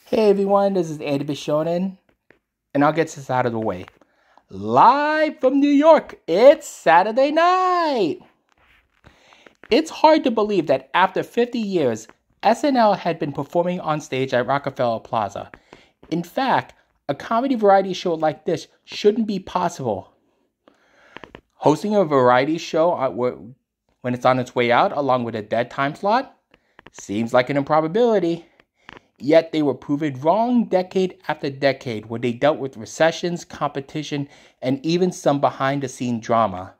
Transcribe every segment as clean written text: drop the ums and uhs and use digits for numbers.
Hey everyone, this is Andy Bishonen, and I'll get this out of the way. Live from New York, it's Saturday night! It's hard to believe that after 50 years, SNL had been performing on stage at Rockefeller Plaza. In fact, a comedy variety show like this shouldn't be possible. Hosting a variety show when it's on its way out, along with a dead time slot, seems like an improbability. Yet they were proven wrong decade after decade when they dealt with recessions, competition, and even some behind-the-scenes drama.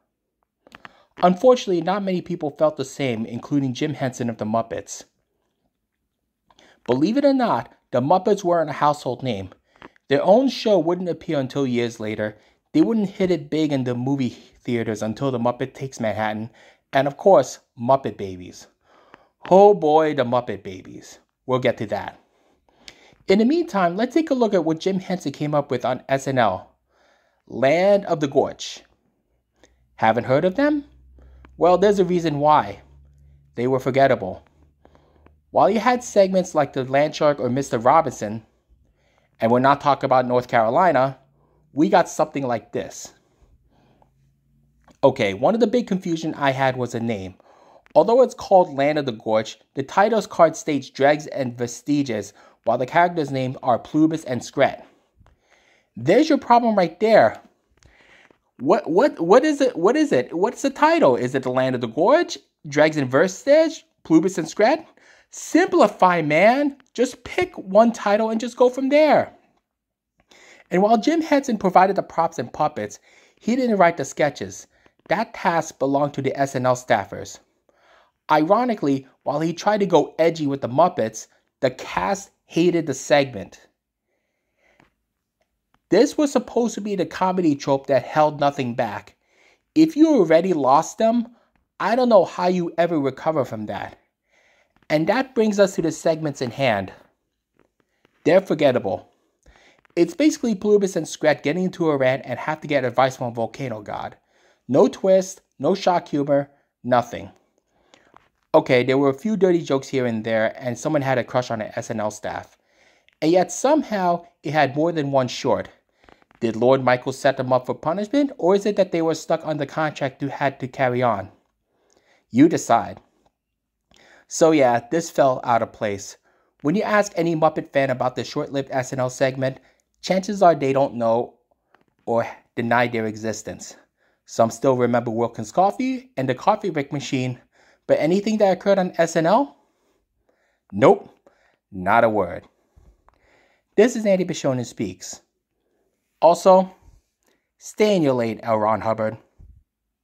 Unfortunately, not many people felt the same, including Jim Henson of The Muppets. Believe it or not, the Muppets weren't a household name. Their own show wouldn't appear until years later. They wouldn't hit it big in the movie theaters until The Muppet Takes Manhattan, and of course, Muppet Babies. Oh boy, the Muppet Babies. We'll get to that. In the meantime, let's take a look at what Jim Henson came up with on SNL. Land of the Gorch. Haven't heard of them? Well, there's a reason why. They were forgettable. While you had segments like the Land Shark or Mr. Robinson, and we're not talking about North Carolina, we got something like this. Okay, one of the big confusion I had was a name. Although it's called Land of the Gorch, the title's card states Dregs and Vestiges, while the characters' names are Plubus and Scrat. There's your problem right there. What is it? What is it? What's the title? Is it the Land of the Gorge? Dregs and Vestige? Plubus and Scrat? Simplify, man. Just pick one title and just go from there. And while Jim Henson provided the props and puppets, he didn't write the sketches. That task belonged to the SNL staffers. Ironically, while he tried to go edgy with the Muppets, the cast hated the segment. This was supposed to be the comedy trope that held nothing back. If you already lost them, I don't know how you ever recover from that. And that brings us to the segments in hand. They're forgettable. It's basically Plubus and Scrat getting into a rant and have to get advice from a volcano god. No twist, no shock humor, nothing. Okay, there were a few dirty jokes here and there, and someone had a crush on an SNL staff. And yet somehow it had more than one short. Did Lord Michael set them up for punishment, or is it that they were stuck under contract who had to carry on? You decide. So yeah, this fell out of place. When you ask any Muppet fan about the short-lived SNL segment, chances are they don't know or deny their existence. Some still remember Wilkins Coffee and the Coffee Brick Machine, but anything that occurred on SNL? Nope, not a word. This is Andy Bishonen Speaks. Also, stay in your lane, L. Ron Hubbard.